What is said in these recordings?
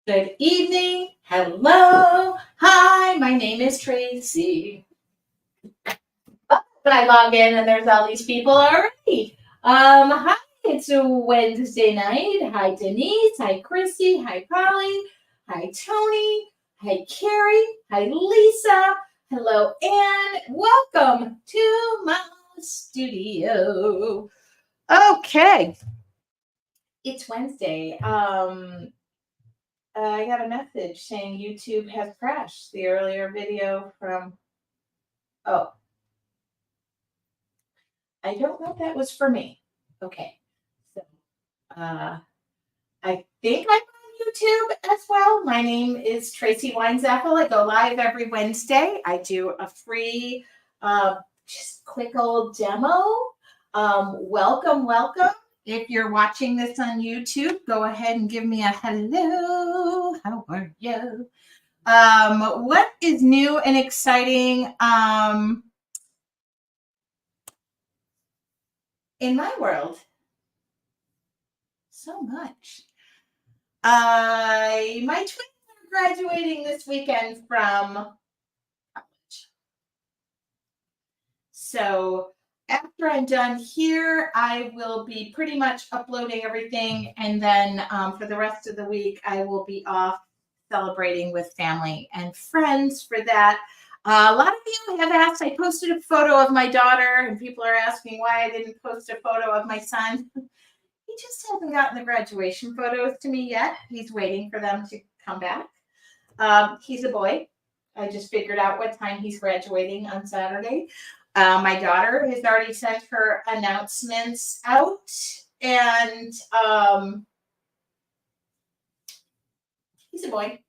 Good evening. Hello. Hi, my name is Tracy. But I log in and there's all these people already. Hi, it's a Wednesday night. Hi, Denise. Hi, Christy. Hi, Polly. Hi, Tony. Hi, Carrie. Hi, Lisa. Hello, Anne. Welcome to my studio. Okay. It's Wednesday. I got a message saying YouTube has crashed. The earlier video from, oh, I don't know if that was for me. Okay. So, I think I'm on YouTube as well. My name is Tracy Weinzappel. I go live every Wednesday. I do a free, just quick old demo. Welcome. If you're watching this on YouTube, go ahead and give me a hello. How are you? What is new and exciting in my world? So much. My twins are graduating this weekend from college. So after I'm done here, I will be pretty much uploading everything. And then for the rest of the week, I will be off celebrating with family and friends for that. A lot of you have asked, I posted a photo of my daughter, and people are asking why I didn't post a photo of my son. He just hasn't gotten the graduation photos to me yet. He's waiting for them to come back. He's a boy. I just figured out what time he's graduating on Saturday. My daughter has already sent her announcements out, and he's a boy.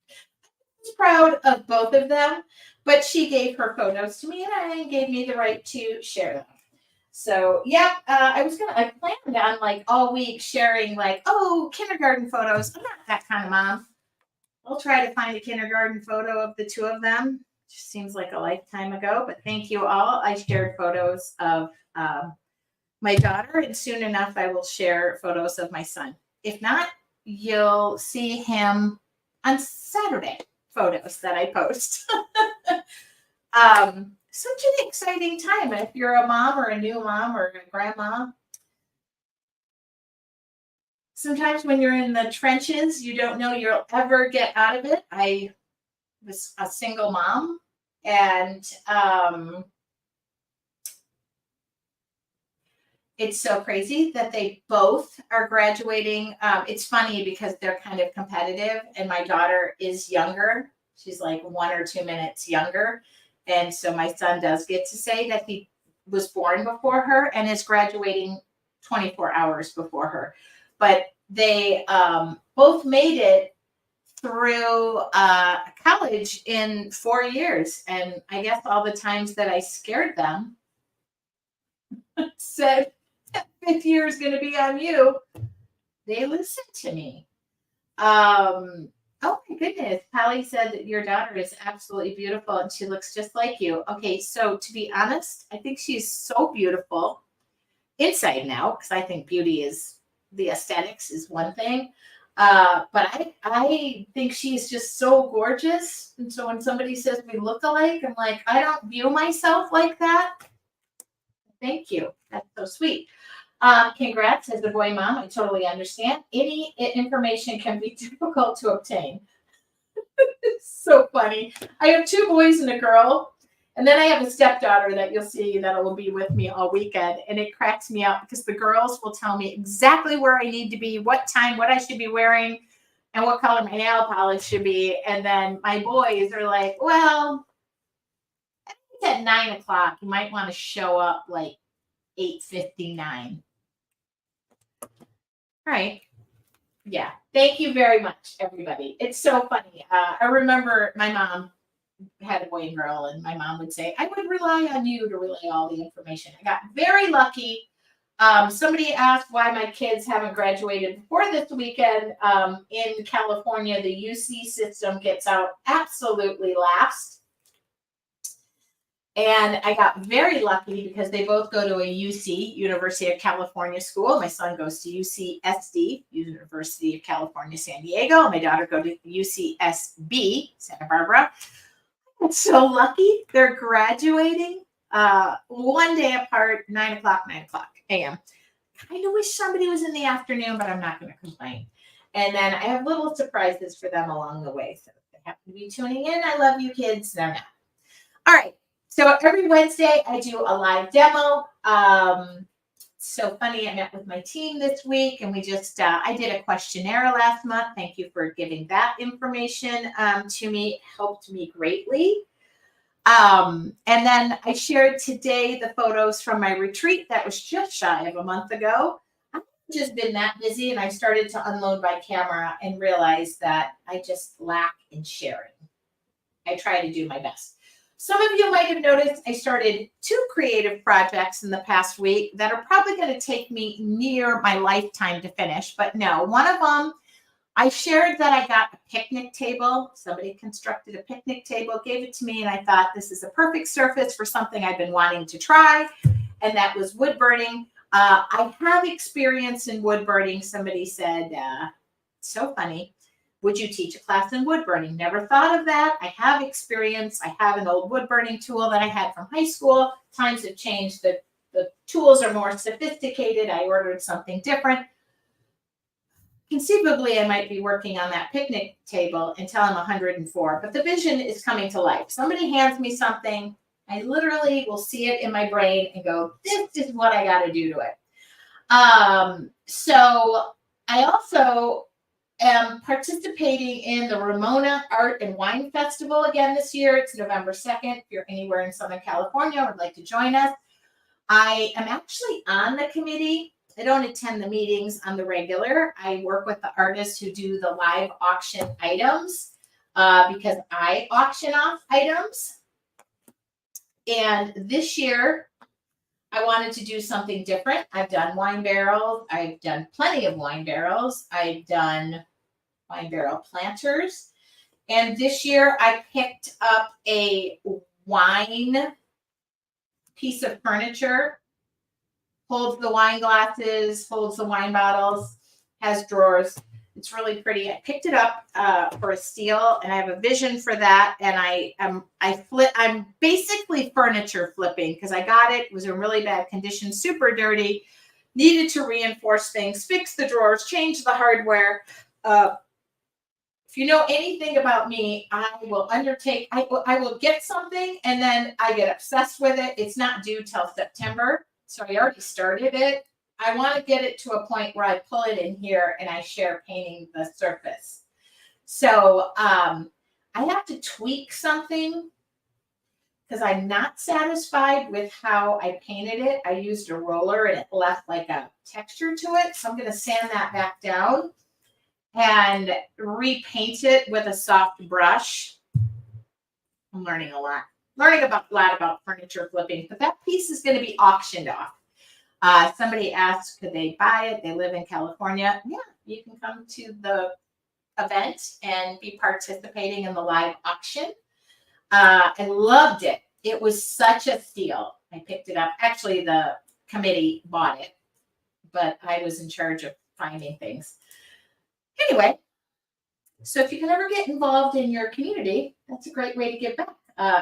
I'm proud of both of them, but she gave her photos to me and gave me the right to share them. So, yeah, I planned on like all week sharing like, kindergarten photos. I'm not that kind of mom. I'll try to find a kindergarten photo of the two of them. Just seems like a lifetime ago, but thank you all. I shared photos of my daughter, and soon enough I will share photos of my son. If not, you'll see him on Saturday photos that I post. Such an exciting time. If you're a mom or a new mom or a grandma, sometimes when you're in the trenches, you don't know you'll ever get out of it. I was a single mom, and it's so crazy that they both are graduating. It's funny because they're kind of competitive, and my daughter is younger. She's like 1 or 2 minutes younger. And so my son does get to say that he was born before her and is graduating 24 hours before her. But they both made it through college in 4 years. And I guess all the times that I scared them, said, 5th year is going to be on you, they listened to me. Oh my goodness. Polly said that your daughter is absolutely beautiful and she looks just like you. Okay, so to be honest, I think she's so beautiful inside now, because I think beauty is, the aesthetics is one thing. But I think she's just so gorgeous. And so when somebody says we look alike, I'm like, I don't view myself like that. Thank you. That's so sweet. Congrats as a boy mom. I totally understand. Any information can be difficult to obtain. It's so funny. I have 2 boys and a girl, and then I have a stepdaughter that you'll see that will be with me all weekend. And it cracks me up because the girls will tell me exactly where I need to be, what time, what I should be wearing, and what color my nail polish should be. And then my boys are like, well, I think it's at 9 o'clock. You might want to show up like 8:59. All right. Yeah. Thank you very much, everybody. It's so funny. I remember my mom had a boy and girl, and my mom would say, I would rely on you to relay all the information. I got very lucky. Somebody asked why my kids haven't graduated before this weekend. In California, the UC system gets out absolutely last. And I got very lucky because they both go to a UC, University of California school. My son goes to UCSD, University of California, San Diego. My daughter goes to UCSB, Santa Barbara. I'm so lucky. They're graduating one day apart, 9 o'clock a.m. Kind of wish somebody was in the afternoon, but I'm not going to complain. And then I have little surprises for them along the way. So if they happen to be tuning in, I love you kids. They're not. All right. So every Wednesday I do a live demo. So funny. I met with my team this week and we just, I did a questionnaire last month. Thank you for giving that information to me. It helped me greatly. And then I shared today the photos from my retreat that was just shy of a month ago. I've just been that busy and I started to unload my camera and realized that I just lack in sharing. I try to do my best. Some of you might have noticed I started 2 creative projects in the past week that are probably going to take me near my lifetime to finish. But no, one of them, I shared that I got a picnic table. Somebody constructed a picnic table, gave it to me, and I thought this is a perfect surface for something I've been wanting to try, and that was wood burning. I have experience in wood burning. Somebody said, so funny. Would you teach a class in wood burning? Never thought of that. I have experience. I have an old wood burning tool that I had from high school. Times have changed. The tools are more sophisticated. I ordered something different. Conceivably, I might be working on that picnic table until I'm 104, but the vision is coming to life. Somebody hands me something, I literally will see it in my brain and go, this is what I got to do to it. So I also am participating in the Ramona Art and Wine Festival again this year. It's November 2nd. If you're anywhere in Southern California, would like to join us. I am actually on the committee. I don't attend the meetings on the regular. I work with the artists who do the live auction items because I auction off items. And this year, I wanted to do something different. I've done wine barrels. I've done plenty of wine barrels. I've done wine barrel planters. And this year, I picked up a wine piece of furniture. Holds the wine glasses, holds the wine bottles, has drawers. It's really pretty. I picked it up for a steal, and I have a vision for that. And I'm basically furniture flipping because I got it. It was in really bad condition, super dirty. Needed to reinforce things, fix the drawers, change the hardware. If you know anything about me, I will undertake. I will get something, and then I get obsessed with it. It's not due till September. So I already started it. I want to get it to a point where I pull it in here and I share painting the surface. So I have to tweak something because I'm not satisfied with how I painted it. I used a roller and it left like a texture to it. So I'm going to sand that back down and repaint it with a soft brush. I'm learning a lot. Learning a lot about furniture flipping, but that piece is going to be auctioned off. Somebody asked, could they buy it? They live in California. Yeah, you can come to the event and be participating in the live auction. I loved it. It was such a steal. I picked it up. Actually, the committee bought it, but I was in charge of finding things. Anyway, so if you can ever get involved in your community, that's a great way to give back.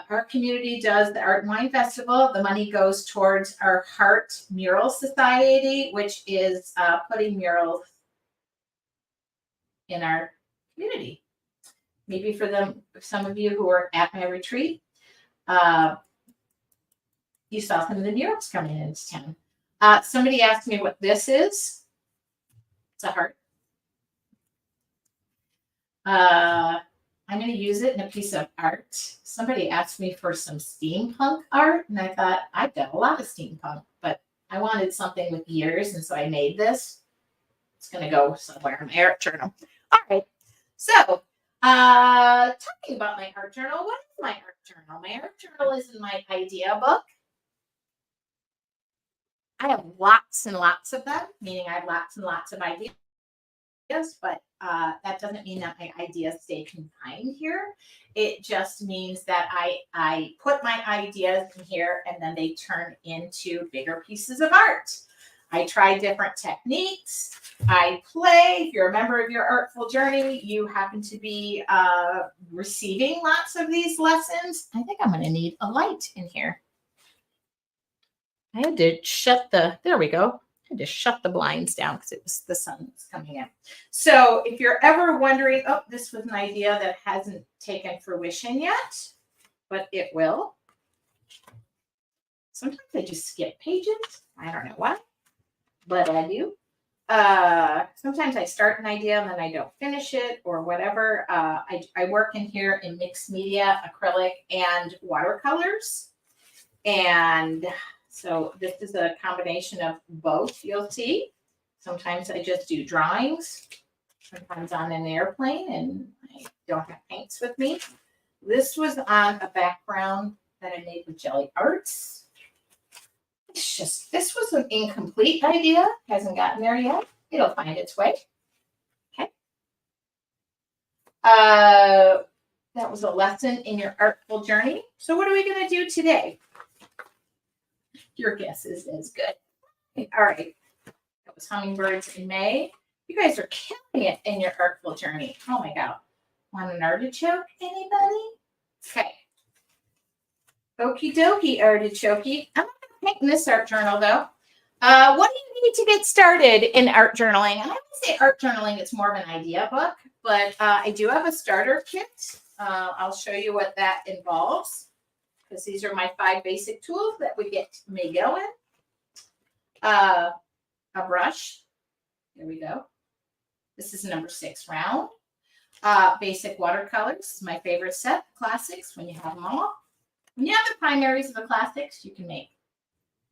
Our community does the Art and Wine Festival. The money goes towards our Heart Mural Society, which is putting murals in our community. Maybe for some of you who were at my retreat, you saw some of the murals coming into town. Somebody asked me what this is. It's a heart. I'm going to use it in a piece of art. Somebody asked me for some steampunk art, and I thought, I've done a lot of steampunk, but I wanted something with gears, and so I made this. It's going to go somewhere in my art journal. All right. So, talking about my art journal, what is my art journal? My art journal is in my idea book. I have lots and lots of them, meaning I have lots and lots of ideas, but that doesn't mean that my ideas stay confined here. It just means that I put my ideas in here and then they turn into bigger pieces of art. I try different techniques. I play. If you're a member of your Artful Journey, you happen to be receiving lots of these lessons. I think I'm going to need a light in here. I had to shut there we go. I had to shut the blinds down because it was the sun was coming in. So if you're ever wondering, oh, this was an idea that hasn't taken fruition yet, but it will. Sometimes I just skip pages. I don't know why, but I do. Sometimes I start an idea and then I don't finish it or whatever. I work in here in mixed media, acrylic, and watercolors. And so this is a combination of both, you'll see. Sometimes I just do drawings, sometimes on an airplane, and I don't have paints with me. This was on a background that I made with Jelly Arts. This was an incomplete idea. Hasn't gotten there yet. It'll find its way. Okay. That was a lesson in your Artful Journey. So what are we going to do today? Your guess is as good. Okay, all right. That was hummingbirds in May. You guys are killing it in your Artful Journey. Oh my God. Want an artichoke, anybody? Okay. Okie dokie, artichoke. I'm not going to paint in this art journal, though. What do you need to get started in art journaling? And I would say art journaling, it's more of an idea book, but I do have a starter kit. I'll show you what that involves, because these are my 5 basic tools that we get me going. A brush. Here we go. This is number 6 round. Basic watercolors, my favorite set, classics, when you have them all. When you have the primaries of the classics, you can make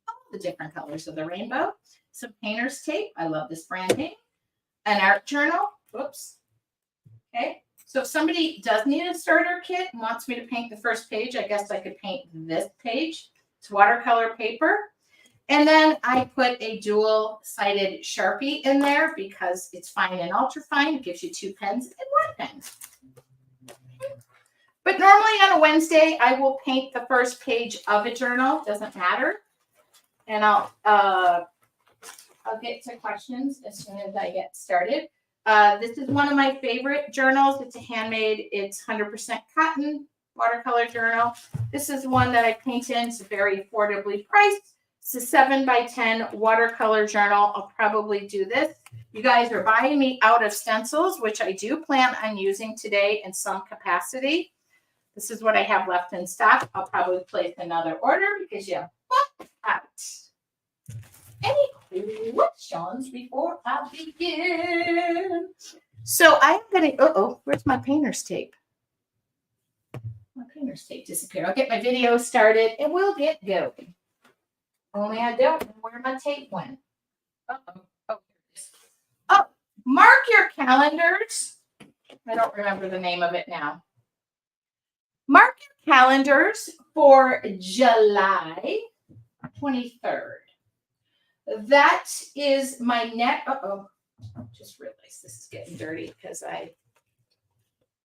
all the different colors of the rainbow. Some painter's tape. I love this brand name. An art journal. Whoops. Okay. So if somebody does need a starter kit and wants me to paint the first page, I guess I could paint this page. It's watercolor paper. And then I put a dual-sided Sharpie in there because it's fine and ultra fine. It gives you 2 pens and 1 pen. But normally on a Wednesday, I will paint the first page of a journal. Doesn't matter. And I'll get to questions as soon as I get started. This is one of my favorite journals. It's a handmade. It's 100% cotton watercolor journal. This is one that I paint in. It's very affordably priced. It's a 7x10 watercolor journal. I'll probably do this. You guys are buying me out of stencils, which I do plan on using today in some capacity. This is what I have left in stock. I'll probably place another order because you booked out. Any questions before I begin? So I'm going to, where's my painter's tape? My painter's tape disappeared. I'll get my video started and we'll get going. Only I don't know where my tape went. Oh, mark your calendars. I don't remember the name of it now. Mark your calendars for July 23rd. That is my next. Just realized this is getting dirty because I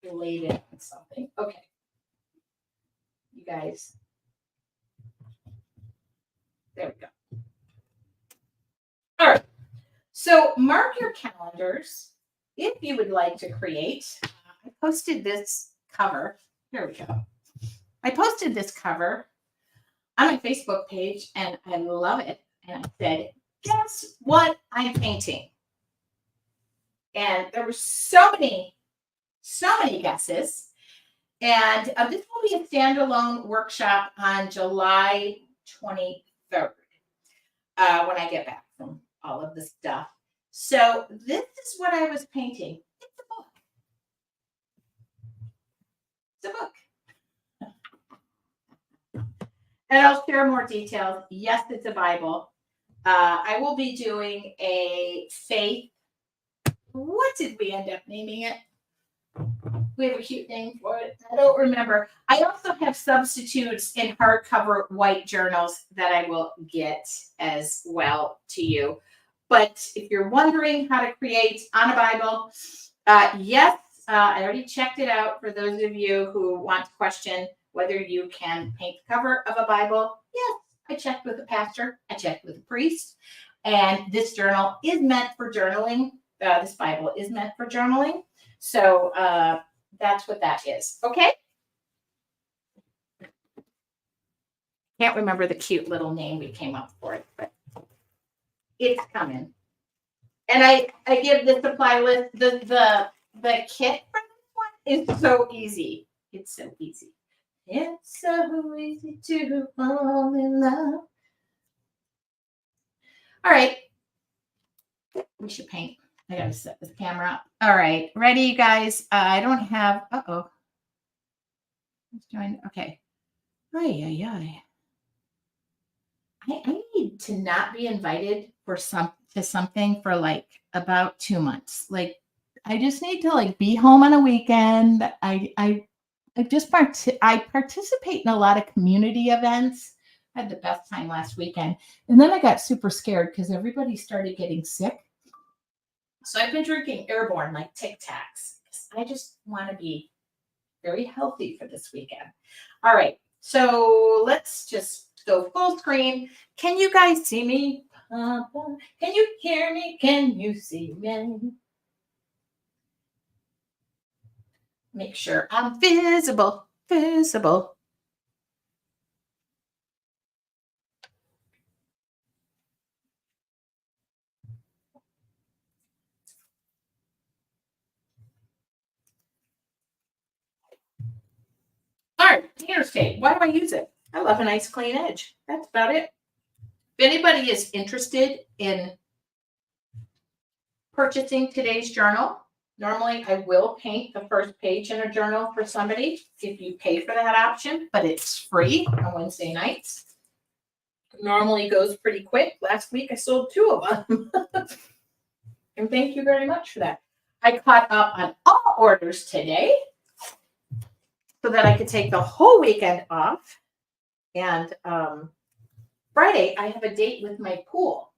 laid it on something. Okay. You guys. There we go. All right. So mark your calendars if you would like to create. I posted this cover. Here we go. I posted this cover on my Facebook page and I love it. And I said, guess what I'm painting? And there were so many guesses. And this will be a standalone workshop on July 23rd when I get back from all of the stuff. So this is what I was painting. It's a book. It's a book. And I'll share more details. Yes, it's a Bible. I will be doing a faith. What did we end up naming it? We have a cute name for it. I don't remember. I also have substitutes in hardcover white journals that I will get as well to you. But if you're wondering how to create on a Bible, Yes, I already checked it out for those of you who want to question whether you can paint the cover of a Bible. Yes, I checked with a pastor, I checked with a priest, and this journal is meant for journaling. This Bible is meant for journaling. So that's what that is. Okay. Can't remember the cute little name we came up for it, but it's coming. And I give the supply list, the kit for this one is so easy. It's so easy. It's so easy to fall in love. All right. We should paint. I gotta set this camera up. All right. Ready, you guys? I don't have, Let's join. Okay. Ay. I need to not be invited to something for like about 2 months. Like I just need to like be home on a weekend. I participate in a lot of community events. I had the best time last weekend. And then I got super scared because everybody started getting sick. So I've been drinking Airborne like Tic Tacs. I just want to be very healthy for this weekend. All right. So let's just go full screen. Can you guys see me? Can you hear me? Can you see me? Make sure I'm visible. All right, interstate. Why do I use it? I love a nice clean edge. That's about it. If anybody is interested in purchasing today's journal, normally I will paint the first page in a journal for somebody if you pay for that option, but it's free on Wednesday nights. It normally goes pretty quick. Last week I sold 2 of them. And thank you very much for that. I caught up on all orders today so that I could take the whole weekend off. And Friday, I have a date with my pool.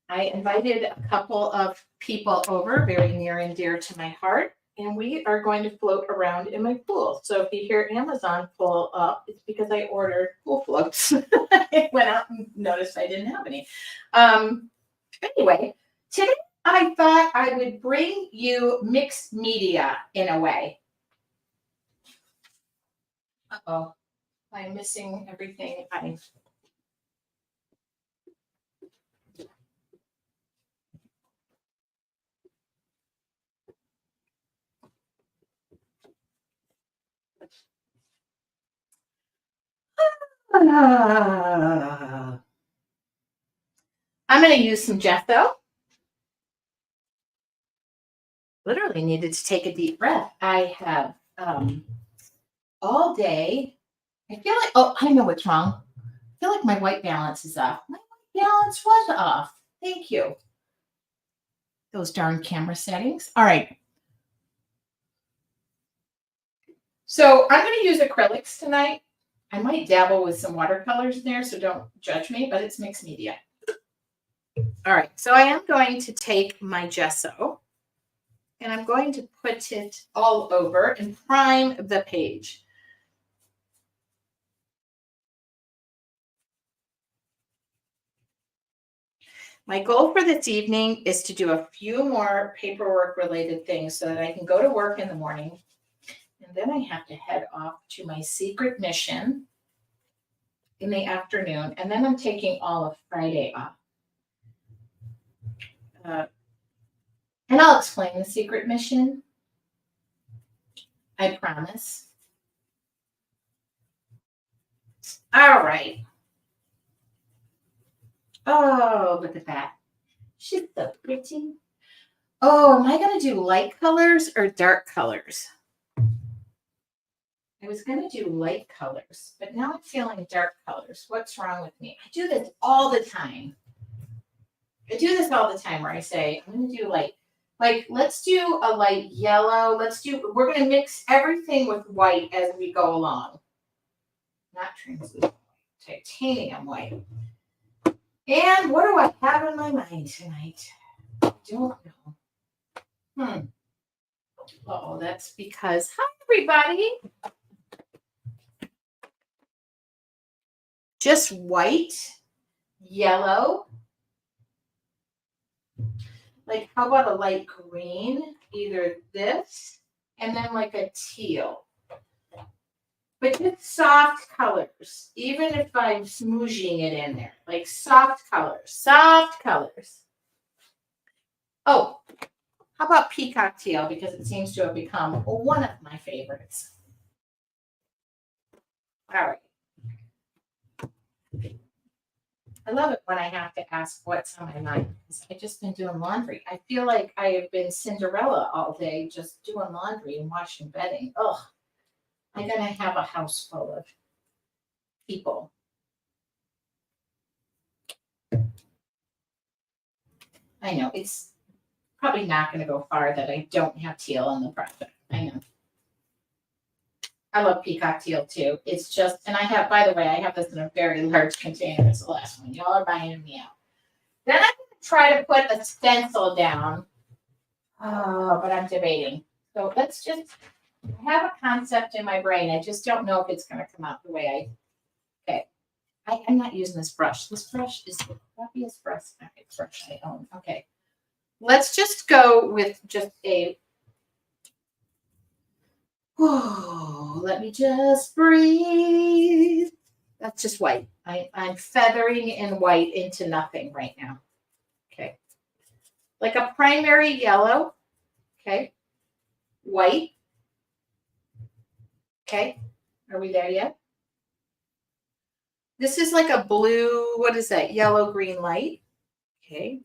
I invited a couple of people over, very near and dear to my heart, and we are going to float around in my pool. So if you hear Amazon pull up, it's because I ordered pool floats. I went out and noticed I didn't have any. Anyway, today I thought I would bring you mixed media in a way. Uh-oh, I'm missing everything. I'm going to use some gesso. Literally needed to take a deep breath. I have all day. I feel like, oh, I know what's wrong. I feel like my white balance is off. My white balance was off. Thank you. Those darn camera settings. All right. So I'm going to use acrylics tonight. I might dabble with some watercolors in there, so don't judge me, but it's mixed media. All right. So I am going to take my gesso and I'm going to put it all over and prime the page. My goal for this evening is to do a few more paperwork related things so that I can go to work in the morning. And then I have to head off to my secret mission in the afternoon. And then I'm taking all of Friday off. And I'll explain the secret mission. I promise. All right. Oh, look at that. She's so pretty. Oh, am I going to do light colors or dark colors? I was going to do light colors, but now I'm feeling dark colors. What's wrong with me? I do this all the time. Where I say, I'm going to do like, let's do a light yellow. We're going to mix everything with white as we go along. Not translucent, titanium white. And what do I have in my mind tonight? don't know. Oh, that's because, hi, everybody. Just white, yellow. Like, how about a light green? Either this and then like a teal. But just soft colors, even if I'm smooshing it in there, like soft colors, soft colors. Oh, how about peacock teal? Because it seems to have become one of my favorites. All right. I love it when I have to ask what's on my mind because I've just been doing laundry. I feel like I have been Cinderella all day just doing laundry and washing bedding. Oh, I'm going to have a house full of people. I know it's probably not going to go far that I don't have teal in the project. I know. I love peacock teal too. It's just, and I have, by the way, I have this in a very large container. It's the last one. Y'all are buying me out. Then I'm going to try to put a stencil down. Oh, but I'm debating. So let's just, I have a concept in my brain. I just don't know if it's going to come out the way okay. I'm not using this brush. This brush is the crappiest brush I own. Okay. Let's just go with just a, let me just breathe. That's just white. I'm feathering in white into nothing right now. Okay. Like a primary yellow. Okay. White. Okay. Are we there yet? This is like a blue, what is that? Yellow, green light. Okay.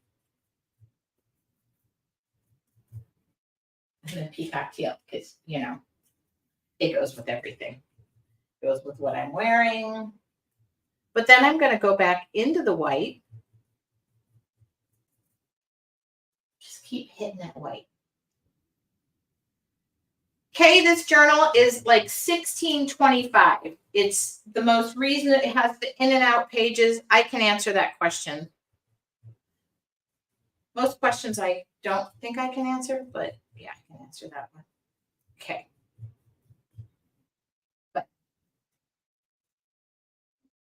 And then peacock teal because, you know, it goes with everything. It goes with what I'm wearing. But then I'm going to go back into the white. Just keep hitting that white. Okay, this journal is like 1625. It's the most reason it has the in and out pages. I can answer that question. Most questions I don't think I can answer, but yeah, I can answer that one. Okay. But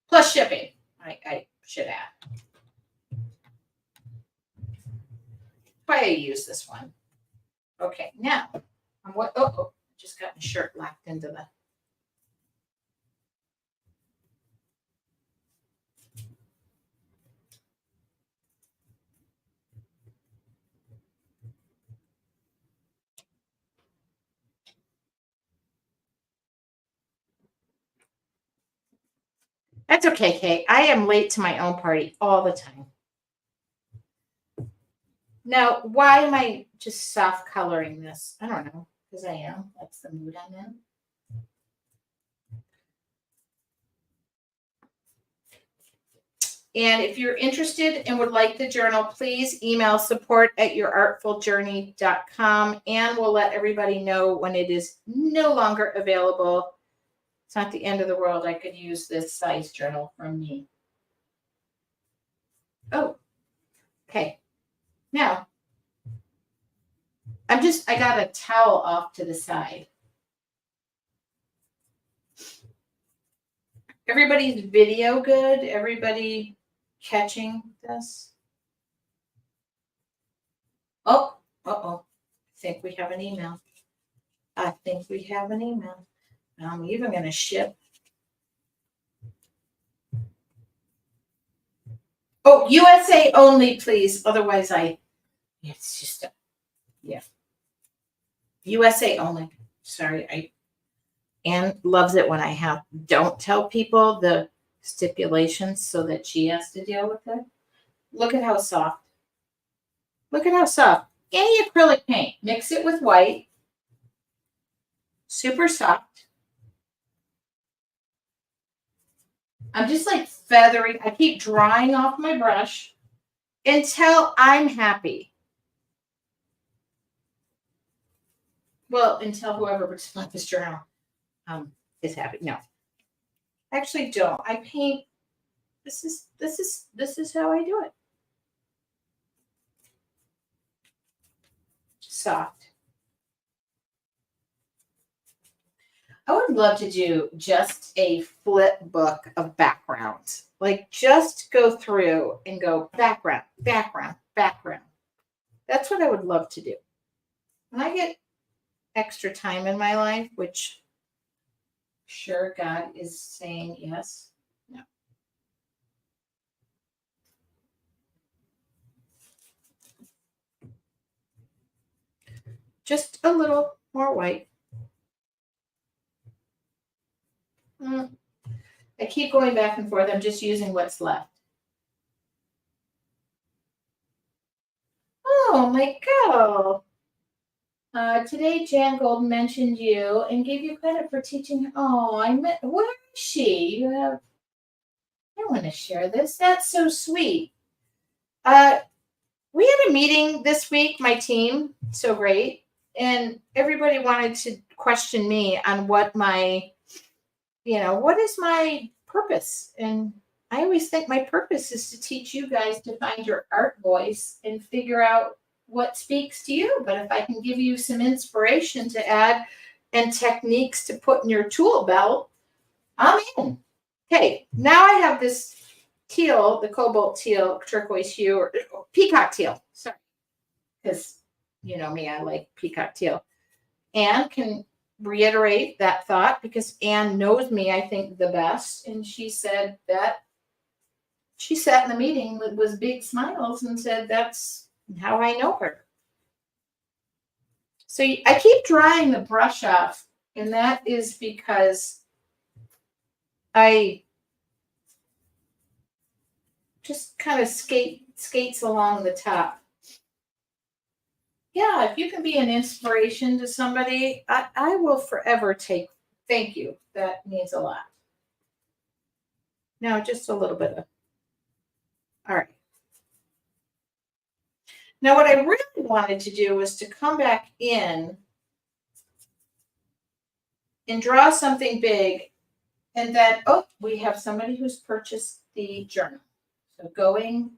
plus shipping, I should add. Why I use this one. Okay, now I'm what? Oh, just got my shirt locked into the. That's okay, Kate. I am late to my own party all the time. Now, why am I just soft coloring this? I don't know, because I am. That's the mood I'm in. And if you're interested and would like the journal, please email support@yourartfuljourney.com and we'll let everybody know when it is no longer available. It's not the end of the world. I could use this size journal from me. Oh, okay. Now, I got a towel off to the side. Everybody's video good? Everybody catching this? Oh, uh-oh. I think we have an email. I'm even going to ship. Oh, USA only, please. Otherwise, it's just, yeah. USA only. Sorry, Anne loves it when I don't tell people the stipulations so that she has to deal with it. Look at how soft. Look at how soft. Any acrylic paint, mix it with white. Super soft. I'm just like feathering. I keep drying off my brush until I'm happy. Well, until whoever responds this journal is happy. No, actually don't. I paint. This is how I do it. soft. I would love to do just a flip book of backgrounds. Like just go through and go background, background, background. That's what I would love to do. When I get extra time in my life, which sure God is saying yes. No. Just a little more white. I keep going back and forth. I'm just using what's left. Oh, my girl. Today, Jan Gold mentioned you and gave you credit for teaching. Oh, where is she? I want to share this. That's so sweet. We had a meeting this week, my team, so great. And everybody wanted to question me on what is my purpose? And I always think my purpose is to teach you guys to find your art voice and figure out what speaks to you. But if I can give you some inspiration to add and techniques to put in your tool belt, I'm in. Okay, now I have this teal, the cobalt teal, turquoise hue, or peacock teal. Sorry, because you know me, I like peacock teal. Anne can reiterate that thought because Anne knows me, I think, the best. And she said that she sat in the meeting with big smiles and said, that's how I know her. So I keep drying the brush off, and that is because I just kind of skates along the top. Yeah, if you can be an inspiration to somebody, I will forever thank you. That means a lot. Now, just a little bit of, all right. Now, what I really wanted to do was to come back in and draw something big. And then, we have somebody who's purchased the journal. So going.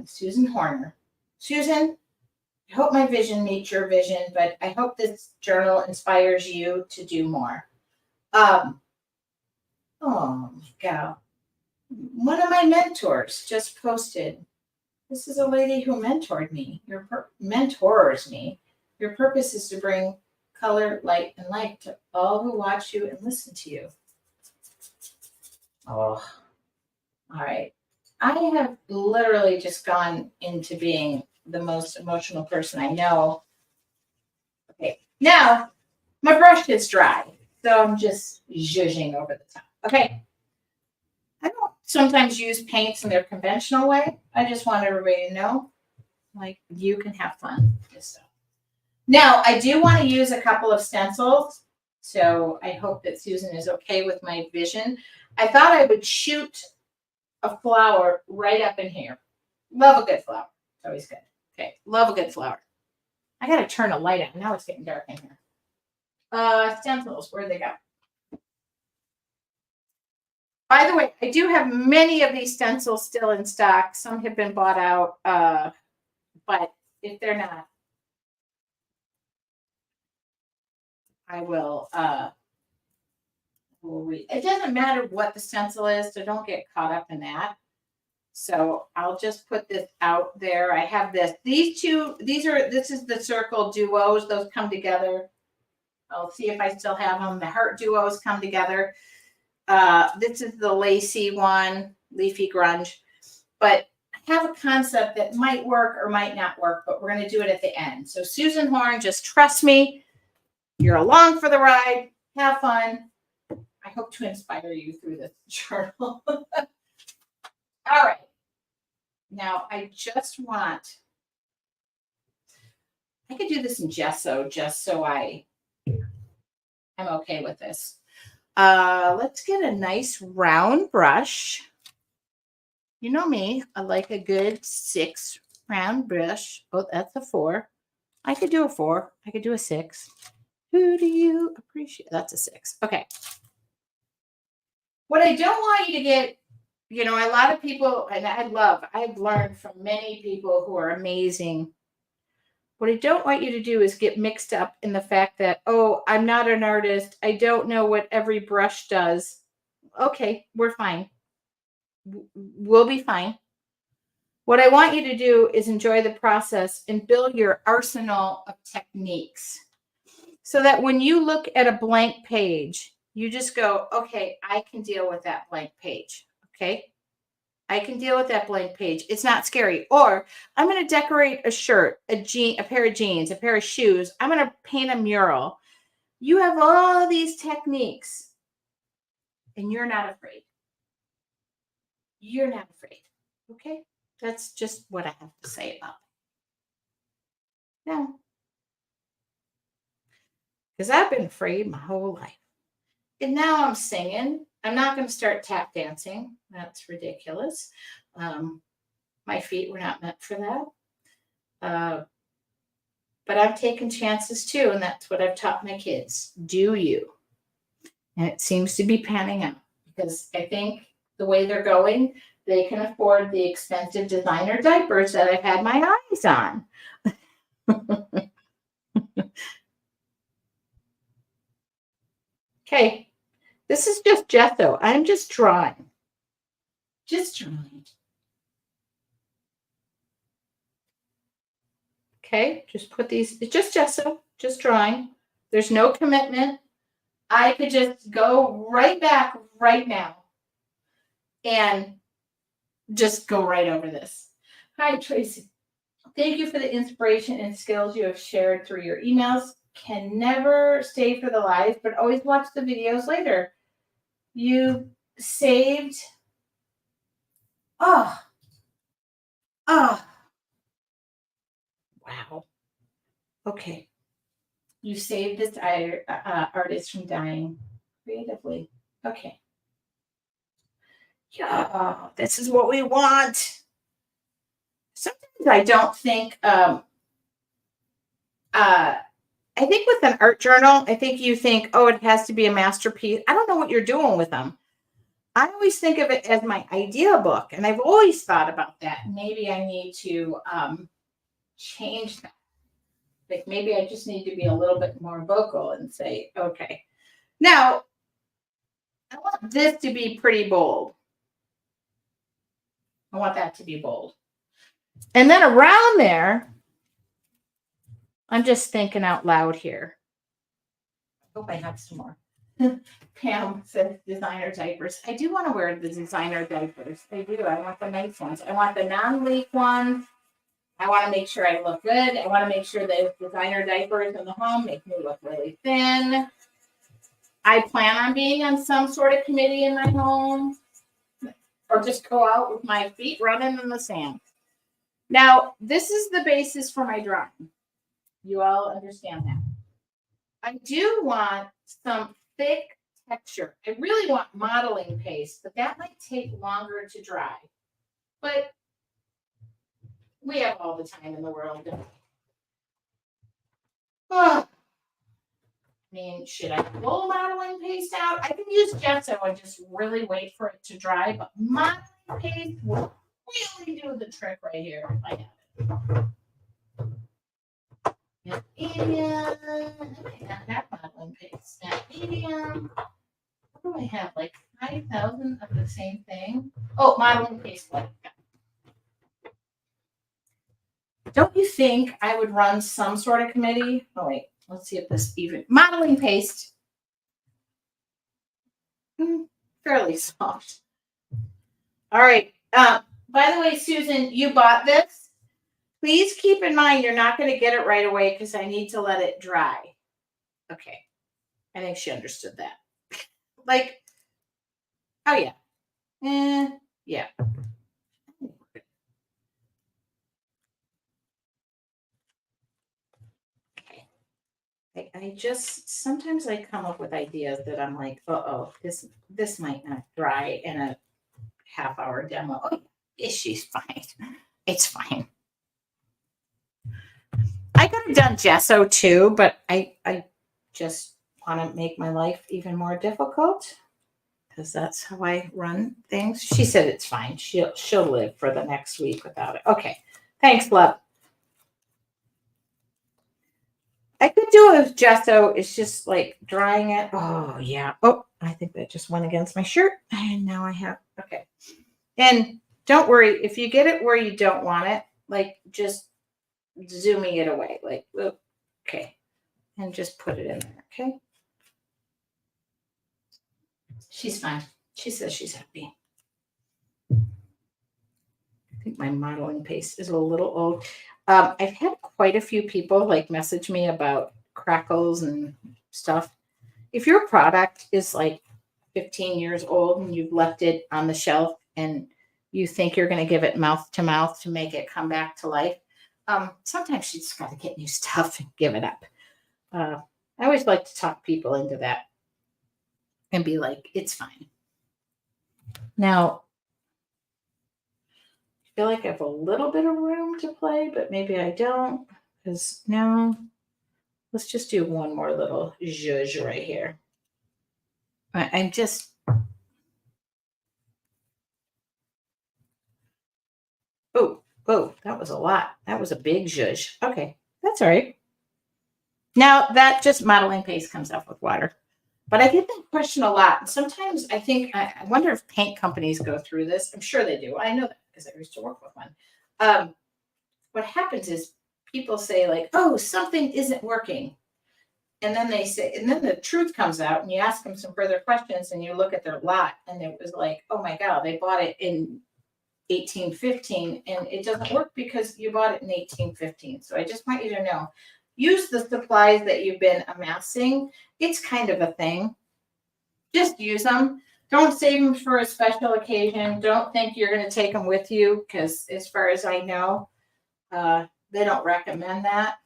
Susan Horner. Susan, I hope my vision meets your vision, but I hope this journal inspires you to do more. Oh my God. One of my mentors just posted, this is a lady who mentored me. Mentors me. Your purpose is to bring color, light, and light to all who watch you and listen to you. Oh, all right. I have literally just gone into being the most emotional person I know. Okay, now my brush is dry, so I'm just zhuzhing over the top. Okay. I don't sometimes use paints in their conventional way. I just want everybody to know, like, you can have fun with this stuff. Now, I do want to use a couple of stencils, so I hope that Susan is okay with my vision. I thought I would shoot a flower right up in here. Love a good flower. It's always good. Okay, love a good flower. I got to turn a light on. Now it's getting dark in here. Stencils, where'd they go? By the way, I do have many of these stencils still in stock. Some have been bought out, but if they're not, I will read. It doesn't matter what the stencil is, so don't get caught up in that. So I'll just put this out there. I have this. This is the circle duos. Those come together. I'll see if I still have them. The heart duos come together. This is the lacy one, leafy grunge. But I have a concept that might work or might not work, but we're going to do it at the end. So Susan Horn, just trust me. You're along for the ride. Have fun. I hope to inspire you through this journal. All right. Now, I could do this in gesso just so I'm okay with this. Let's get a nice round brush. You know me, I like a good 6 round brush. Oh, that's a 4. I could do a 4. I could do a 6. Who do you appreciate? That's a 6. Okay. What I don't want you to get you know, a lot of people, and I've learned from many people who are amazing. What I don't want you to do is get mixed up in the fact that, oh, I'm not an artist. I don't know what every brush does. Okay, we're fine. We'll be fine. What I want you to do is enjoy the process and build your arsenal of techniques so that when you look at a blank page, you just go, okay, I can deal with that blank page. Okay. I can deal with that blank page. It's not scary. Or I'm going to decorate a shirt, a pair of jeans, a pair of shoes. I'm going to paint a mural. You have all these techniques and you're not afraid. You're not afraid. Okay. That's just what I have to say about it. Yeah. Because I've been afraid my whole life. And now I'm singing. I'm not going to start tap dancing. That's ridiculous. My feet were not meant for that. But I've taken chances too. And that's what I've taught my kids. Do you? And it seems to be panning out because I think the way they're going, they can afford the expensive designer diapers that I've had my eyes on. Okay, this is just gesso. I'm just drawing. Just drawing. Okay, just put these, it's just gesso, just drawing. There's no commitment. I could just go right back right now and just go right over this. Hi, Tracy. Thank you for the inspiration and skills you have shared through your emails. Can never stay for the live, but always watch the videos later. You saved. Oh. Wow. Okay. You saved this artist from dying creatively. Okay. Yeah, this is what we want. Sometimes I don't think, I think with an art journal, I think you think, oh, it has to be a masterpiece. I don't know what you're doing with them. I always think of it as my idea book, and I've always thought about that. Maybe I need to change that. Like maybe I just need to be a little bit more vocal and say, okay. Now, I want this to be pretty bold. I want that to be bold. And then around there, I'm just thinking out loud here. I hope I have some more. Pam said designer diapers. I do want to wear the designer diapers. I do. I want the nice ones. I want the non-leak ones. I want to make sure I look good. I want to make sure that designer diapers in the home make me look really thin. I plan on being on some sort of committee in my home or just go out with my feet running in the sand. Now, this is the basis for my drawing. You all understand that. I do want some thick texture. I really want modeling paste, but that might take longer to dry. But we have all the time in the world. Oh. I mean, should I pull modeling paste out? I can use gesso and just really wait for it to dry, but modeling paste will really do the trick right here if I have it. Now, medium. I have modeling paste. Now, medium. What do I have? Like 5,000 of the same thing? Oh, modeling paste. Don't you think I would run some sort of committee? Oh, wait. Let's see if this even. Modeling paste. Fairly soft. All right. By the way, Susan, you bought this. Please keep in mind you're not going to get it right away because I need to let it dry. Okay. I think she understood that. Like, oh, yeah. Yeah. I just sometimes I come up with ideas that I'm like, this might not dry in a half-hour demo. Oh, she's fine. It's fine. I could have done gesso too, but I just want to make my life even more difficult. because that's how I run things. She said it's fine. She'll live for the next week without it. Okay. Thanks, love. I could do a gesso. It's just like drying it. Oh, yeah. Oh, I think that just went against my shirt. And now I have, okay. And don't worry, if you get it where you don't want it, like just zooming it away. Like, okay. And just put it in there, okay? She's fine. She says she's happy. I think my modeling paste is a little old. I've had quite a few people like message me about crackles and stuff. If your product is like 15 years old and you've left it on the shelf and you think you're going to give it mouth to mouth to make it come back to life, sometimes you just got to get new stuff and give it up. I always like to talk people into that and be like, it's fine. Now, I feel like I have a little bit of room to play, but maybe I don't, because now let's just do one more little zhuzh right here. I'm just, oh, that was a lot. That was a big zhuzh. Okay, that's all right. Now that just modeling paste comes off with water. But I get that question a lot. And sometimes I wonder if paint companies go through this. I'm sure they do. I know that because I used to work with one. What happens is people say like, oh, something isn't working. And then they say, and then the truth comes out and you ask them some further questions and you look at their lot and it was like, oh my God, they bought it in 1815 and it doesn't work because you bought it in 1815. So I just want you to know, use the supplies that you've been amassing. It's kind of a thing. Just use them. Don't save them for a special occasion. Don't think you're going to take them with you because as far as I know, they don't recommend that.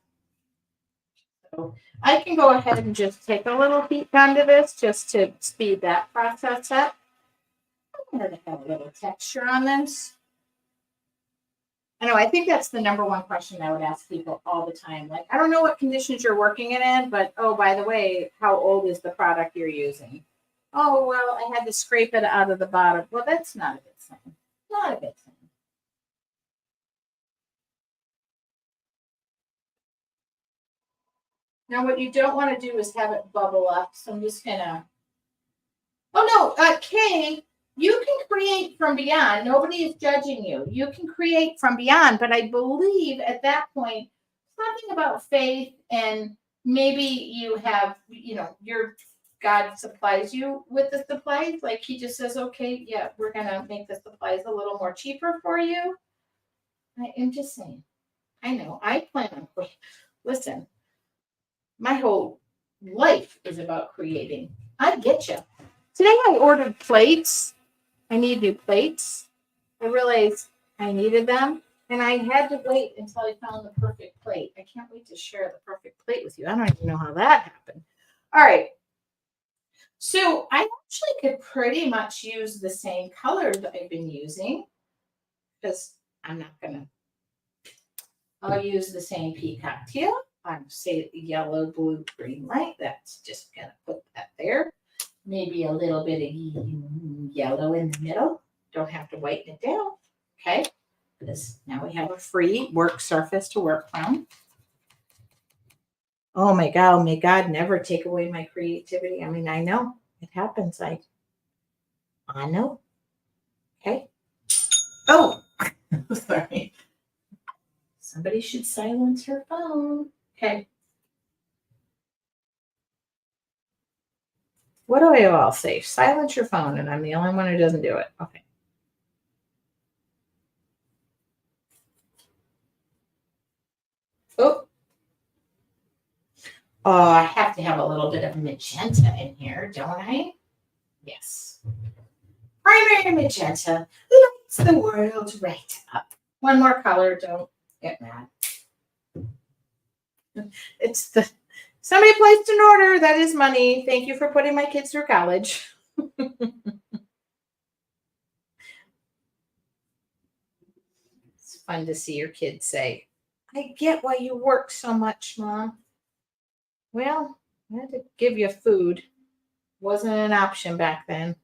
So I can go ahead and just take a little heat gun to this just to speed that process up. I'm going to have a little texture on this. I know, I think that's the number one question I would ask people all the time. Like, I don't know what conditions you're working it in, but oh, by the way, how old is the product you're using? Oh, well, I had to scrape it out of the bottom. Well, that's not a good sign. Not a good sign. Now, what you don't want to do is have it bubble up. So I'm just going to, oh, no, Kay, you can create from beyond. Nobody is judging you. You can create from beyond. But I believe at that point, something about faith and maybe you have, your God supplies you with the supplies. Like he just says, okay, yeah, we're going to make the supplies a little more cheaper for you. I am just saying. I know. I plan on, listen, my whole life is about creating. I get you. Today I ordered plates. I need new plates. I realized I needed them. And I had to wait until I found the perfect plate. I can't wait to share the perfect plate with you. I don't even know how that happened. All right. So I actually could pretty much use the same colors I've been using because I'm not going to. I'll use the same peacock teal. I'm say yellow, blue, green, light. That's just going to put that there. Maybe a little bit of yellow in the middle. Don't have to whiten it down. Okay. Because now we have a free work surface to work from. Oh my God, may God never take away my creativity. I mean, I know it happens. I know. Okay. Oh, sorry. Somebody should silence her phone. Okay. What do I all say? Silence your phone, and I'm the only one who doesn't do it. Okay. Oh. Oh, I have to have a little bit of magenta in here, don't I? Yes. Primary magenta lights the world right up. One more color, don't get mad. It's the somebody placed an order. That is money. Thank you for putting my kids through college. It's fun to see your kids say, I get why you work so much, Mom. Well, I had to give you food. Wasn't an option back then.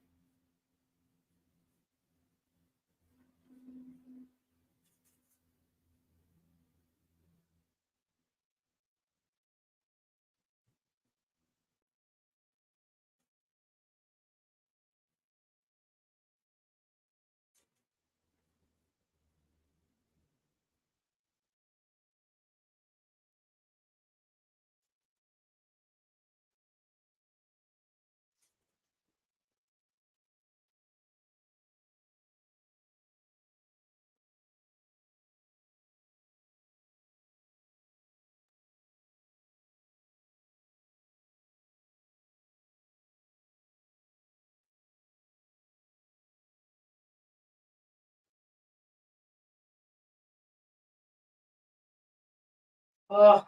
Oh,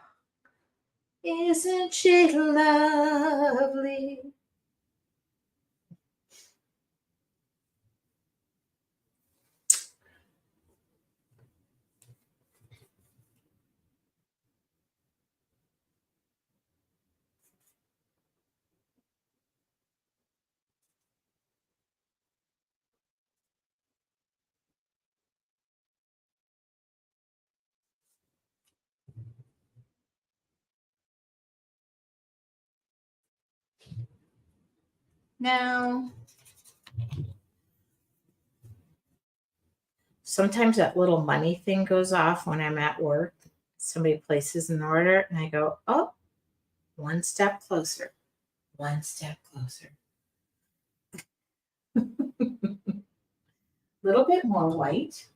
isn't she lovely? Now, sometimes that little money thing goes off when I'm at work. Somebody places an order, and I go, oh, one step closer, one step closer. A little bit more white.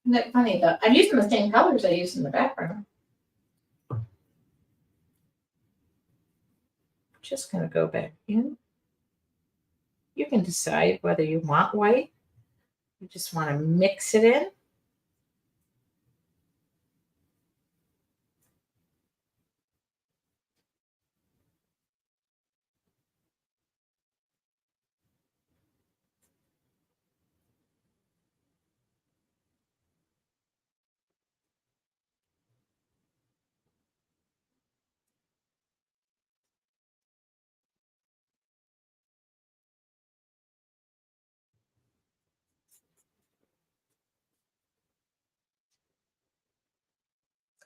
Isn't that funny though? I'm using the same colors I used in the background. Just gonna go back in. You can decide whether you want white. You just want to mix it in.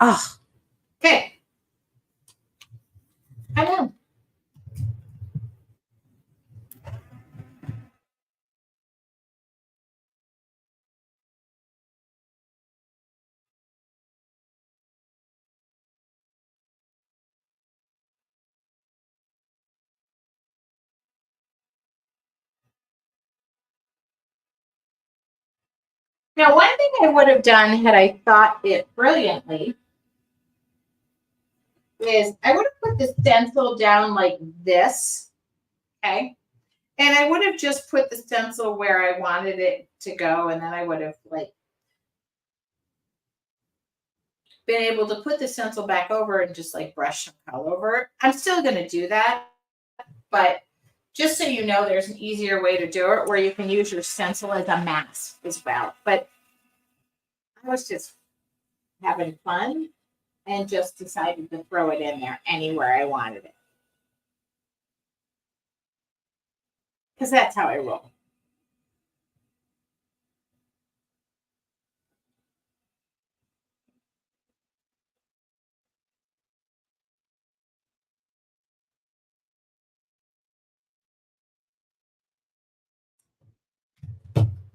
Oh, okay. I know. Now, one thing I would have done had I thought it brilliantly is I would have put the stencil down like this, okay? And I would have just put the stencil where I wanted it to go, and then I would have like been able to put the stencil back over and just like brush some color over it. I'm still gonna do that, but just so you know, there's an easier way to do it where you can use your stencil as a mask as well. But I was just having fun and just decided to throw it in there anywhere I wanted it. Because that's how I roll.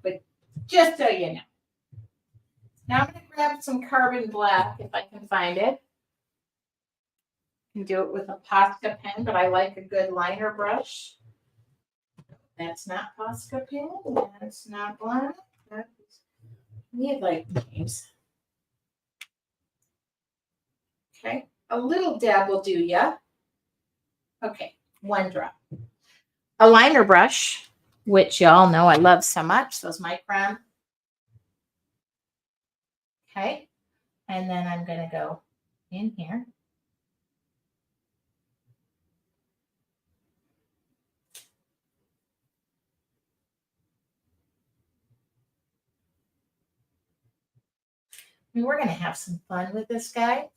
But just so you know. Now I'm going to grab some carbon black if I can find it. You can do it with a Posca pen, but I like a good liner brush. That's not Posca pen. That's not black. That's need like names. Okay. A little dab will do ya. Okay. One drop. A liner brush, which y'all know I love so much. Those Micron. Okay. And then I'm going to go in here. I mean, we're going to have some fun with this guy.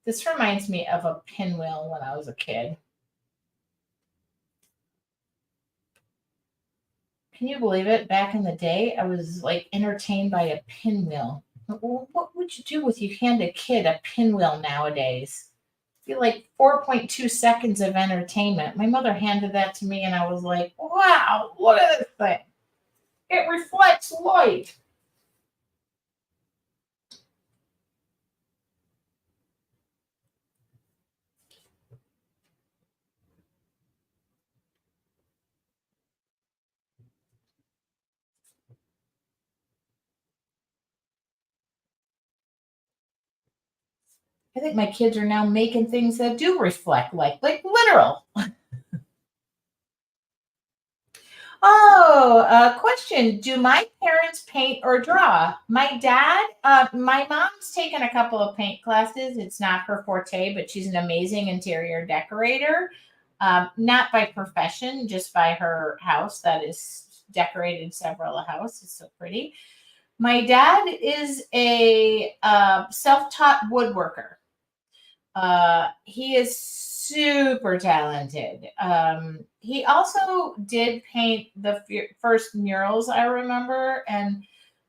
This reminds me of a pinwheel when I was a kid. Can you believe it? Back in the day, I was like entertained by a pinwheel. What would you do if you hand a kid a pinwheel nowadays? Feel like 4.2 seconds of entertainment. My mother handed that to me, and I was like, wow, look at this thing. It reflects light. I think my kids are now making things that do reflect like literal. Oh, question. Do my parents paint or draw? My dad, my mom's taken a couple of paint classes. It's not her forte, but she's an amazing interior decorator. Not by profession, just by her house that is decorated several a house. It's so pretty. My dad is a self-taught woodworker. He is super talented. He also did paint the first murals I remember, and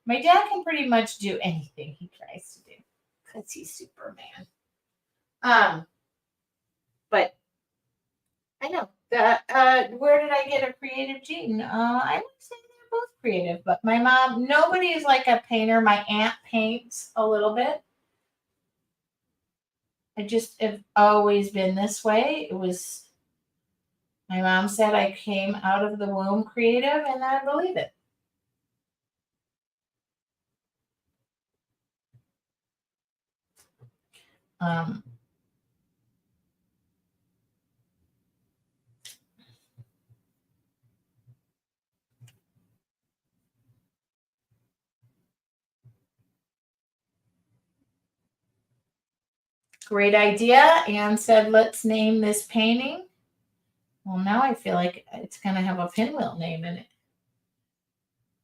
my dad can pretty much do anything he tries to do because he's Superman. But I know that. Where did I get a creative gene? I would say they're both creative, but my mom, nobody is like a painter. My aunt paints a little bit. I just have always been this way. It was my mom said I came out of the womb creative, and I believe it. Um, Great idea. Anne said, let's name this painting. Well, now I feel like it's going to have a pinwheel name in it.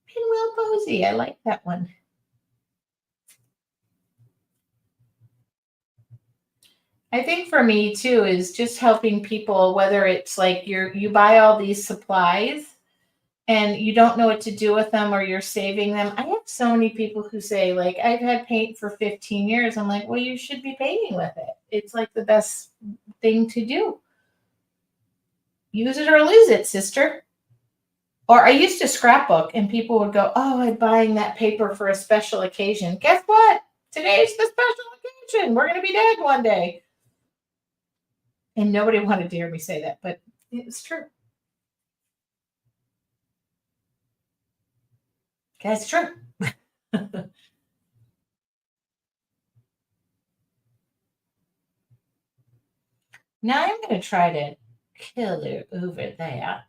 Pinwheel Posy. I like that one. I think for me too is just helping people, whether it's like you buy all these supplies and you don't know what to do with them or you're saving them. I have so many people who say, like, I've had paint for 15 years. I'm like, well, you should be painting with it. It's like the best thing to do. Use it or lose it, sister. Or I used to scrapbook and people would go, oh, I'm buying that paper for a special occasion. Guess what? Today's the special occasion. We're going to be dead one day. And nobody wanted to hear me say that, but it was true. That's true. Now I'm going to try to kill it over there.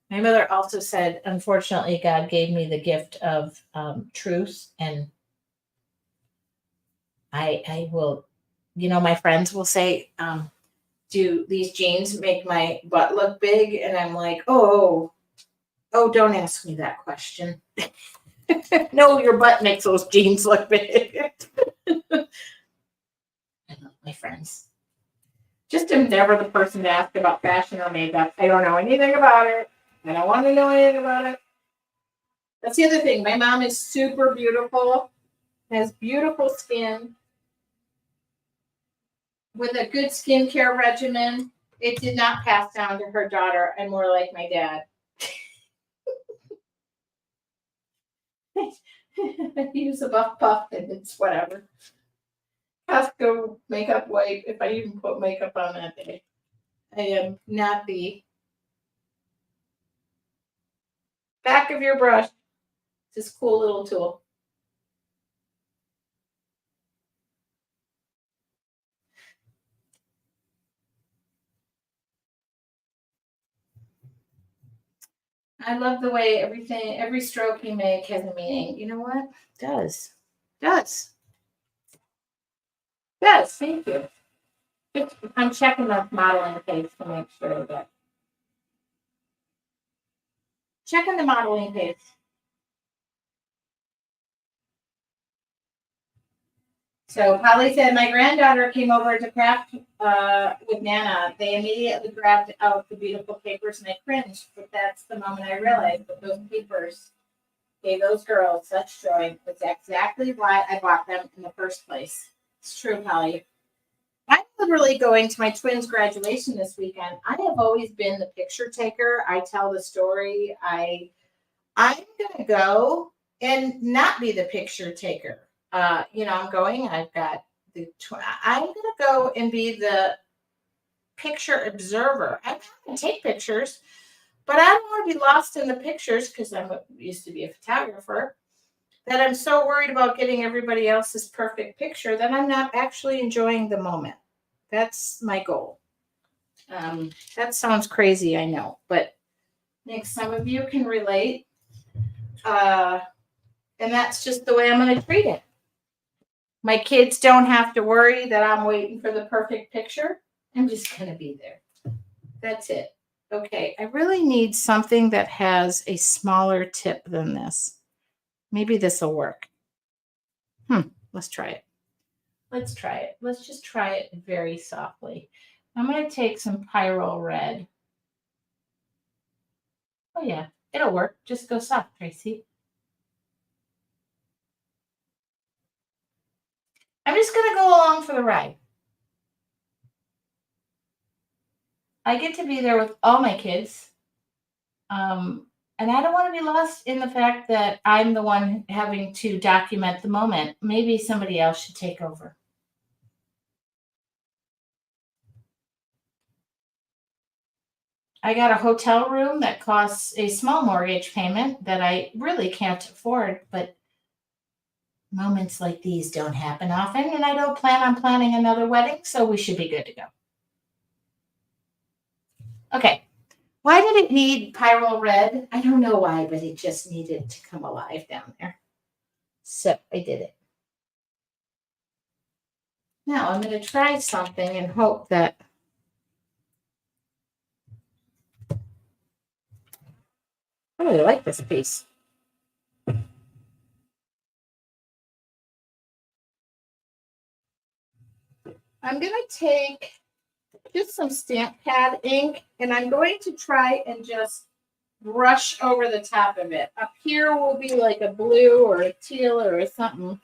My mother also said, unfortunately, God gave me the gift of truth, and I will, my friends will say, do these jeans make my butt look big? And I'm like, oh, don't ask me that question. No, your butt makes those jeans look big. I love my friends. Just am never the person to ask about fashion or makeup. I don't know anything about it. I don't want to know anything about it. That's the other thing. My mom is super beautiful, has beautiful skin, with a good skincare regimen. It did not pass down to her daughter. I'm more like my dad. Use a buff puff and it's whatever. Costco makeup wipe if I even put makeup on that day. I am not the back of your brush. This cool little tool. I love the way every stroke you make has a meaning. You know what? It does. Does. Does. Thank you. I'm checking the modeling page to make sure that. Checking the modeling page. So Polly said, my granddaughter came over to craft with Nana. They immediately grabbed out the beautiful papers and I cringed, but that's the moment I realized that those papers gave those girls such joy. That's exactly why I bought them in the first place. It's true, Polly. I'm literally going to my twins' graduation this weekend. I have always been the picture taker. I tell the story. I'm gonna go and not be the picture taker. I'm going. I've got I'm gonna go and be the picture observer. I'm gonna take pictures, but I don't want to be lost in the pictures because I used to be a photographer. that I'm so worried about getting everybody else's perfect picture that I'm not actually enjoying the moment. That's my goal. That sounds crazy, I know, but I think some of you can relate. And that's just the way I'm going to treat it. My kids don't have to worry that I'm waiting for the perfect picture. I'm just going to be there. That's it. Okay, I really need something that has a smaller tip than this. Maybe this will work. Let's try it. Let's try it. Let's just try it very softly. I'm going to take some Pyro Red. Oh, yeah, it'll work. Just go soft, Tracy. I'm just going to go along for the ride. I get to be there with all my kids. And I don't want to be lost in the fact that I'm the one having to document the moment. Maybe somebody else should take over. I got a hotel room that costs a small mortgage payment that I really can't afford, but moments like these don't happen often, and I don't plan on planning another wedding, so we should be good to go. Okay. Why did it need Pyro Red? I don't know why, but it just needed to come alive down there. So I did it. Now I'm going to try something and hope that I really like this piece. I'm going to take just some stamp pad ink and I'm going to try and just brush over the top of it. Up here will be like a blue or a teal or something.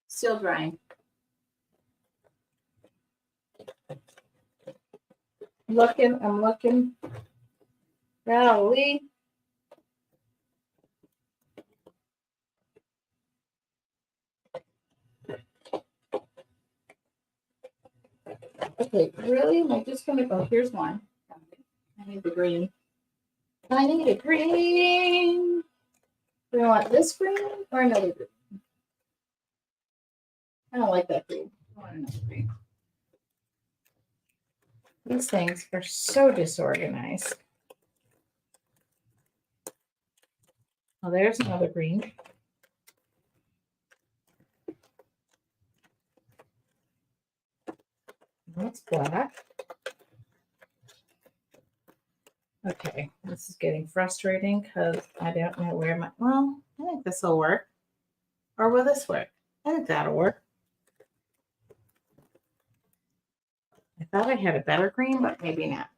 Still drying. I'm looking. Golly. Okay, really? Am I just gonna go? Here's one. I need the green. I need a green. Do I want this green or another green? I don't like that green. I want another green. These things are so disorganized. Oh, there's another green. That's black. Okay, this is getting frustrating because I don't know where my, well, I think this will work. Or will this work? I think that'll work. I thought I had a better green, but maybe not.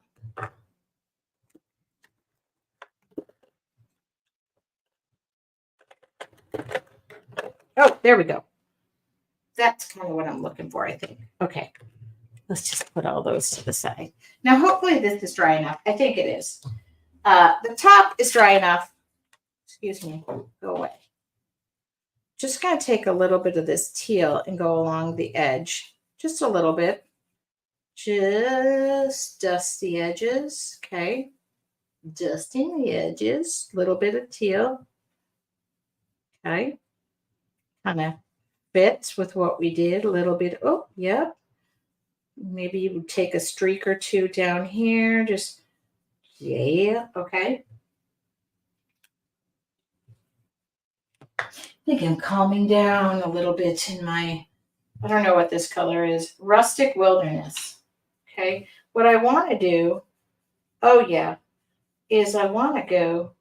Oh, there we go. That's kind of what I'm looking for, I think. Okay, let's just put all those to the side. Now, hopefully this is dry enough. I think it is. The top is dry enough. Excuse me, go away. Just going to take a little bit of this teal and go along the edge. Just a little bit. Just dust the edges, okay? Dusting the edges, a little bit of teal, okay? Kind of fits with what we did, a little bit, oh, yeah. Maybe you would take a streak or two down here, just, yeah, okay. I think I'm calming down a little bit in my, I don't know what this color is, Rustic Wilderness. Okay, what I want to do, oh yeah, is I want to go,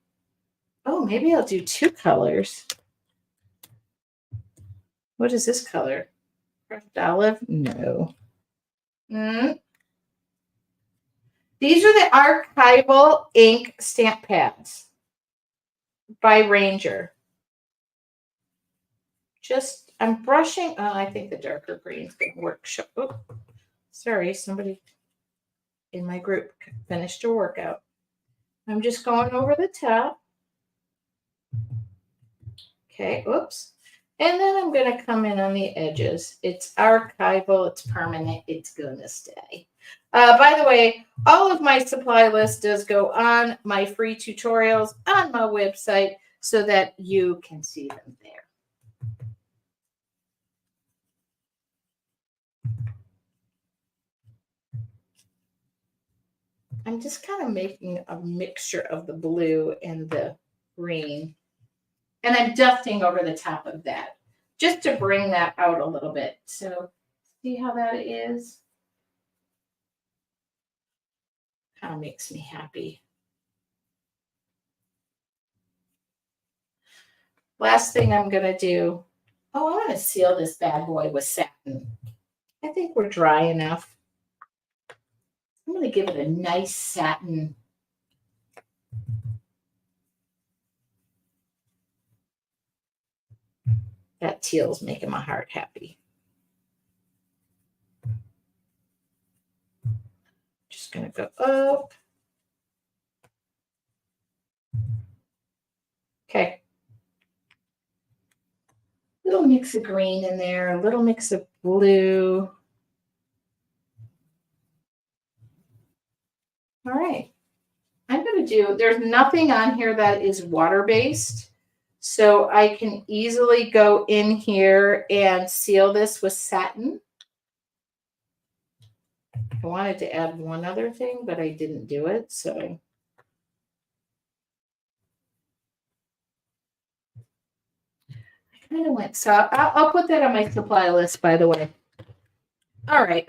oh, maybe I'll do two colors. What is this color? Crushed olive? No. These are the archival ink stamp pads by Ranger. Just, I'm brushing, oh, I think the darker green's going to work. Oh, sorry, somebody in my group finished a workout. I'm just going over the top. Okay, oops. And then I'm going to come in on the edges. It's archival. It's permanent. It's going to stay. By the way, all of my supply list does go on my free tutorials on my website so that you can see them there. I'm just kind of making a mixture of the blue and the green. And I'm dusting over the top of that just to bring that out a little bit. So see how that is? Kind of makes me happy. Last thing I'm going to do, I want to seal this bad boy with satin. I think we're dry enough. I'm going to give it a nice satin. That teal's making my heart happy. Just going to go up. Okay. Little mix of green in there, a little mix of blue. All right. I'm going to do, there's nothing on here that is water-based. So I can easily go in here and seal this with satin. I wanted to add one other thing, but I didn't do it. So I kind of went, so I'll put that on my supply list, by the way. All right.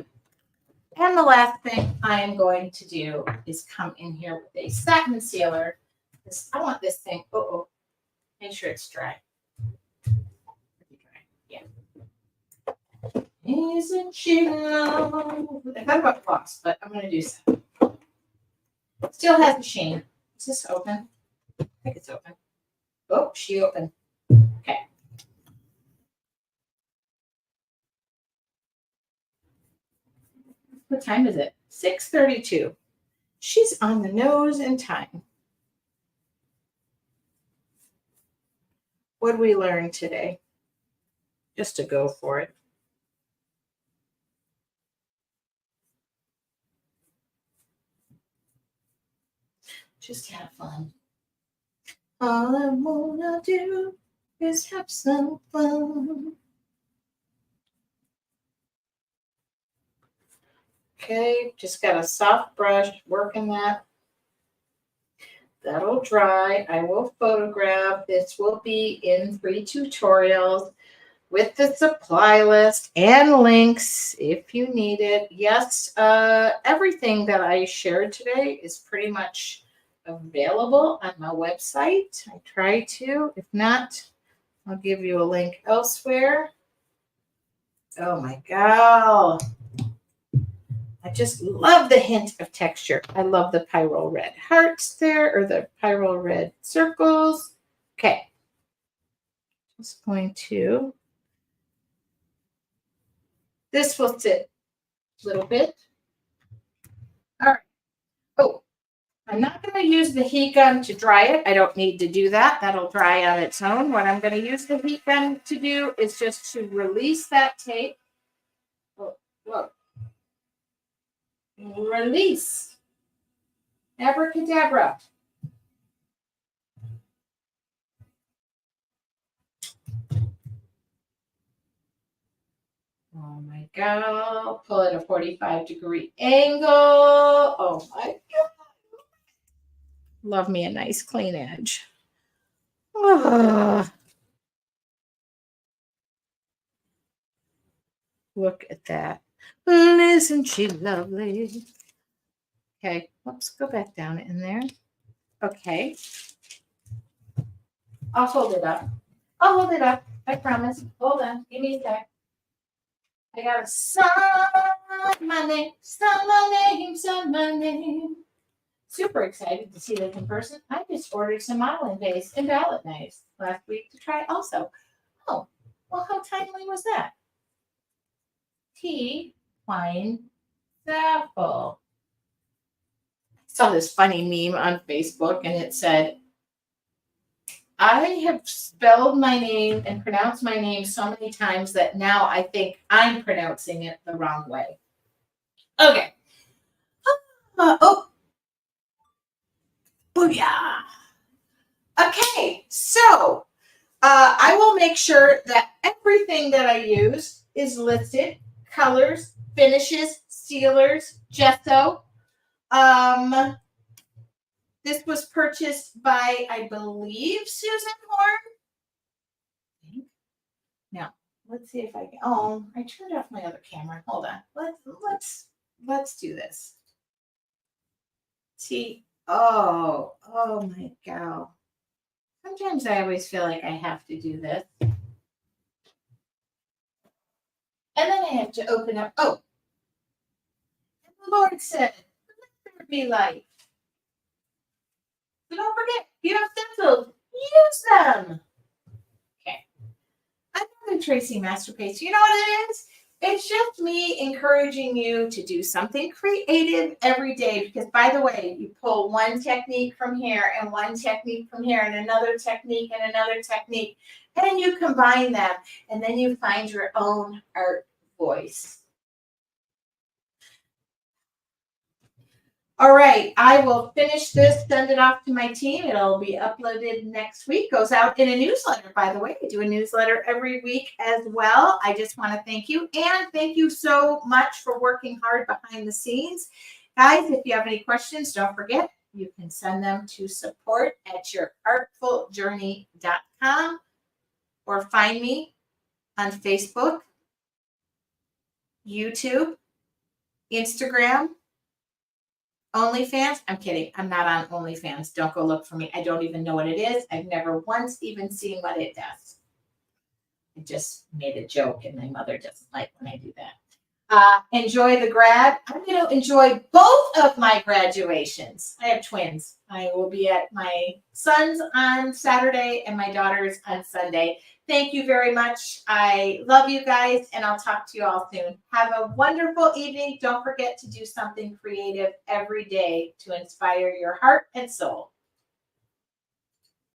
And the last thing I am going to do is come in here with a satin sealer. I want this thing, make sure it's dry. Yeah. Isn't she lovely? I thought about floss, but I'm going to do some. Still has a sheen. Is this open? I think it's open. Oh, she opened. Okay. What time is it? 6:32. She's on the nose in time. What did we learn today? Just to go for it. Just have fun. All I wanna do is have some fun. Okay, just got a soft brush, working that. That'll dry. I will photograph. This will be in free tutorials with the supply list and links if you need it. Yes, everything that I shared today is pretty much available on my website. I try to. If not, I'll give you a link elsewhere. Oh my God. I just love the hint of texture. I love the pyrrole red hearts there, or the pyrrole red circles. Okay. Just going to, this will sit a little bit. All right. Oh, I'm not going to use the heat gun to dry it. I don't need to do that. That'll dry on its own. What I'm going to use the heat gun to do is just to release that tape. Oh, whoa. Release. Abracadabra. Oh my God. Pull it a 45-degree angle. Oh my God. Love me a nice clean edge. Oh, look at that. Isn't she lovely? Okay, let's go back down in there. Okay. I'll hold it up. I'll hold it up. I promise. Hold on. Give me a sec. I gotta sign my name, sign my name, sign my name. Super excited to see this in person. I just ordered some modeling base and ballot knives last week to try also. Oh, well, how timely was that? Tea, wine, Zapple. I saw this funny meme on Facebook and it said, I have spelled my name and pronounced my name so many times that now I think I'm pronouncing it the wrong way. Okay. Booyah. Okay, so I will make sure that everything that I use is listed. Colors, finishes, sealers, gesso. This was purchased by, I believe, Susan Horn. Now, let's see if I can. Oh, I turned off my other camera. Hold on. Let's do this. See. Oh my God. Sometimes I always feel like I have to do this. And then I have to open up. Oh. And the Lord said, let there be light. So don't forget, you have stencils. Use them. Okay. Another Tracy masterpiece. You know what it is? It's just me encouraging you to do something creative every day. Because, by the way, you pull one technique from here and one technique from here and another technique and another technique, and you combine them, and then you find your own art voice. All right, I will finish this, send it off to my team. It'll be uploaded next week. Goes out in a newsletter, by the way. I do a newsletter every week as well. I just want to thank you. And thank you so much for working hard behind the scenes. Guys, if you have any questions, don't forget, you can send them to support@yourartfuljourney.com or find me on Facebook, YouTube, Instagram, OnlyFans? I'm kidding. I'm not on OnlyFans. Don't go look for me. I don't even know what it is. I've never once even seen what it does. I just made a joke, and my mother doesn't like when I do that. Enjoy the grad. I'm going to enjoy both of my graduations. I have twins. I will be at my son's on Saturday and my daughter's on Sunday. Thank you very much. I love you guys, and I'll talk to you all soon. Have a wonderful evening. Don't forget to do something creative every day to inspire your heart and soul.